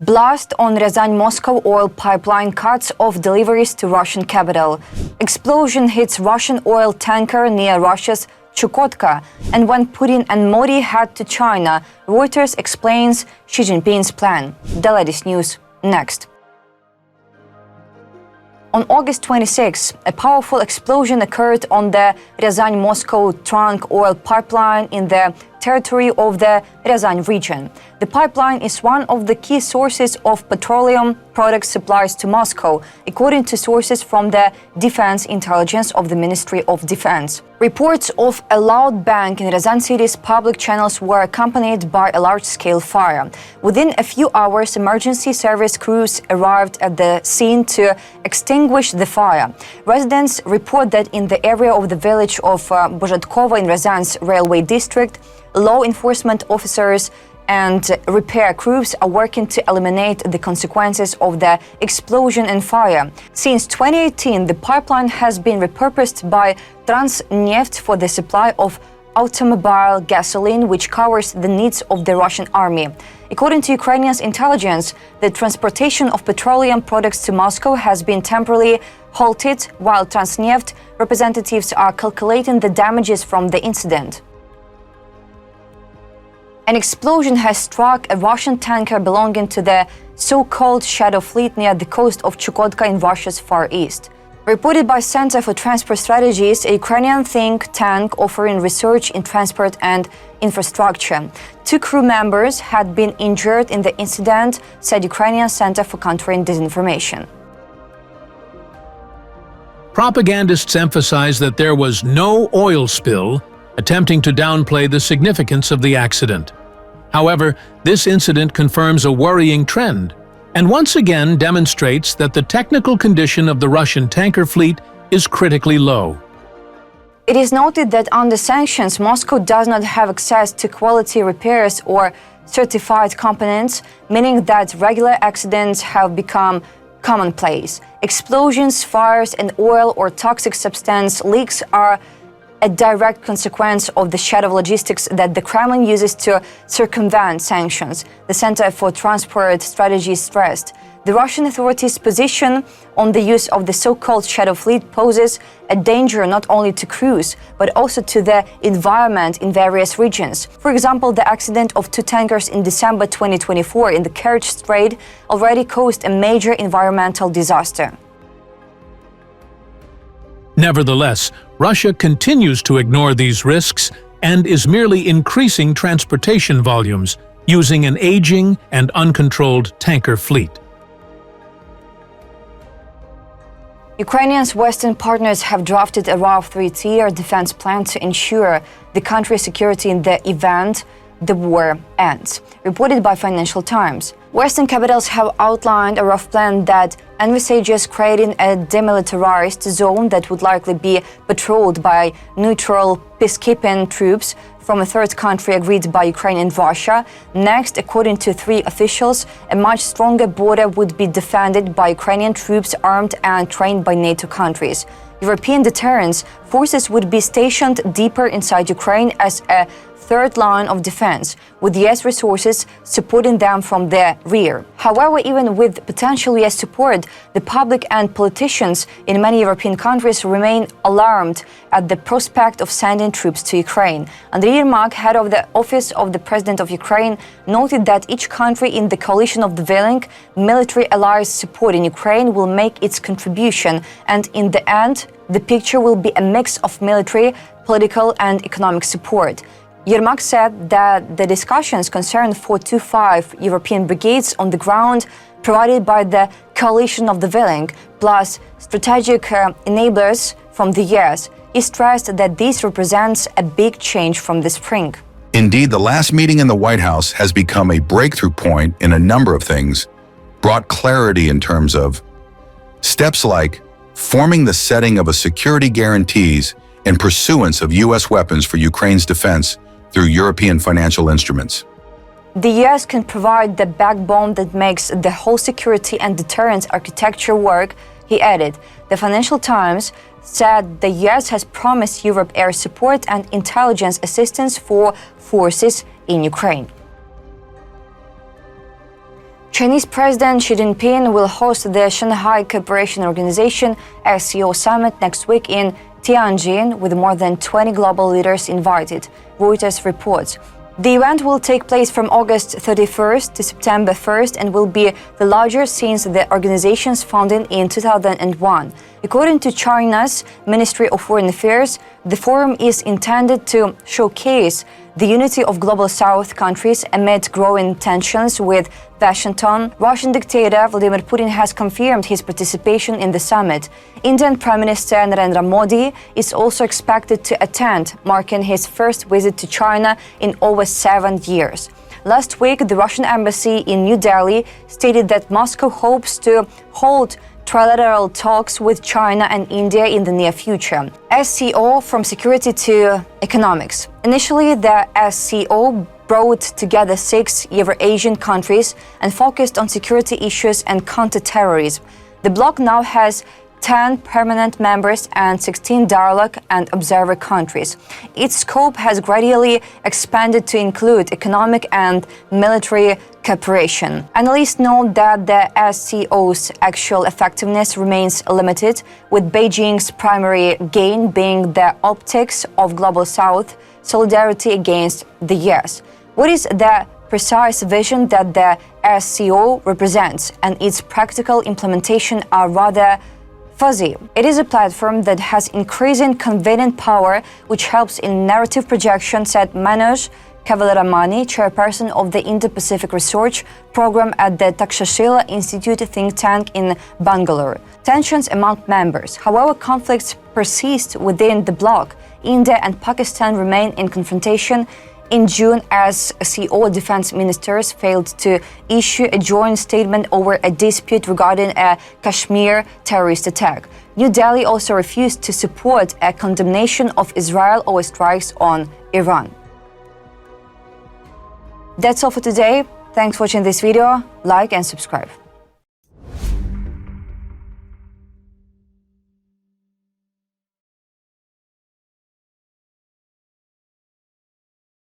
Blast on Ryazan-Moscow oil pipeline cuts off deliveries to Russian capital. Explosion hits Russian oil tanker near Russia's Chukotka. And when Putin and Modi head to China, Reuters explains Xi Jinping's plan. The latest news next. On August 26, a powerful explosion occurred on the Ryazan-Moscow trunk oil pipeline in the territory of the Ryazan region. The pipeline is one of the key sources of petroleum product supplies to Moscow, according to sources from the Defense Intelligence of the Ministry of Defense. Reports of a loud bang in Ryazan city's public channels were accompanied by a large-scale fire. Within a few hours, emergency service crews arrived at the scene to extinguish the fire. Residents report that in the area of the village of Bozhatkova in Ryazan's railway district, law enforcement officers and repair crews are working to eliminate the consequences of the explosion and fire. Since 2018, the pipeline has been repurposed by Transneft for the supply of automobile gasoline, which covers the needs of the Russian army. According to Ukrainian intelligence, the transportation of petroleum products to Moscow has been temporarily halted, while Transneft representatives are calculating the damages from the incident. An explosion has struck a Russian tanker belonging to the so-called Shadow Fleet near the coast of Chukotka in Russia's Far East. Reported by Center for Transport Strategies, a Ukrainian think tank offering research in transport and infrastructure. 2 crew members had been injured in the incident, said Ukrainian Center for Countering Disinformation. Propagandists emphasize that there was no oil spill, attempting to downplay the significance of the accident. However, this incident confirms a worrying trend, and once again demonstrates that the technical condition of the Russian tanker fleet is critically low. It is noted that under sanctions, Moscow does not have access to quality repairs or certified components, meaning that regular accidents have become commonplace. Explosions, fires, and oil or toxic substance leaks are a direct consequence of the shadow logistics that the Kremlin uses to circumvent sanctions, the Center for Transport Strategy stressed. The Russian authorities' position on the use of the so-called shadow fleet poses a danger not only to crews, but also to the environment in various regions. For example, the accident of 2 tankers in December 2024 in the Kerch Strait already caused a major environmental disaster. Nevertheless, Russia continues to ignore these risks and is merely increasing transportation volumes using an aging and uncontrolled tanker fleet. Ukrainians' Western partners have drafted a rough 3-tier defense plan to ensure the country's security in the event the war ends, reported by Financial Times. Western capitals have outlined a rough plan that envisages creating a demilitarized zone that would likely be patrolled by neutral peacekeeping troops from a third country agreed by Ukraine and Russia. Next, according to 3 officials, a much stronger border would be defended by Ukrainian troops armed and trained by NATO countries. European deterrence forces would be stationed deeper inside Ukraine as a third line of defense, with US resources supporting them from the rear. However, even with potential US support, the public and politicians in many European countries remain alarmed at the prospect of sending troops to Ukraine. Andriy Yermak, head of the Office of the President of Ukraine, noted that each country in the coalition of the willing military allies supporting Ukraine will make its contribution, and in the end, the picture will be a mix of military, political, and economic support. Yermak said that the discussions concern 4 to 5 European brigades on the ground provided by the coalition of the willing, plus strategic enablers from the US. He stressed that this represents a big change from the spring. Indeed, the last meeting in the White House has become a breakthrough point in a number of things, brought clarity in terms of steps like forming the setting of a security guarantees in pursuance of US weapons for Ukraine's defense through European financial instruments. The US can provide the backbone that makes the whole security and deterrence architecture work, he added. The Financial Times said the US has promised Europe air support and intelligence assistance for forces in Ukraine. Chinese President Xi Jinping will host the Shanghai Cooperation Organization SCO summit next week in Tianjin, with more than 20 global leaders invited, Reuters reports. The event will take place from August 31st to September 1st and will be the largest since the organization's founding in 2001. According to China's Ministry of Foreign Affairs, the forum is intended to showcase the unity of Global South countries amid growing tensions with Washington. Russian dictator Vladimir Putin has confirmed his participation in the summit. Indian Prime Minister Narendra Modi is also expected to attend, marking his first visit to China in over 7 years. Last week, the Russian embassy in New Delhi stated that Moscow hopes to hold trilateral talks with China and India in the near future. SCO, from security to economics. Initially, the SCO brought together 6 Euro-Asian countries and focused on security issues and counter-terrorism. The bloc now has 10 permanent members and 16 dialogue and observer countries. Its scope has gradually expanded to include economic and military cooperation. Analysts note that the SCO's actual effectiveness remains limited, with Beijing's primary gain being the optics of Global South solidarity against the US. What is the precise vision that the SCO represents and its practical implementation are rather fuzzy. It is a platform that has increasing convenient power, which helps in narrative projection, said Manoj Kavalaramani, chairperson of the Indo-Pacific Research Program at the Takshashila Institute think tank in Bangalore. Tensions among members. However, conflicts persist within the bloc. India and Pakistan remain in confrontation. In June, as CO defense ministers failed to issue a joint statement over a dispute regarding a Kashmir terrorist attack. New Delhi also refused to support a condemnation of Israel or strikes on Iran. That's all for today. Thanks for watching this video. Like and subscribe.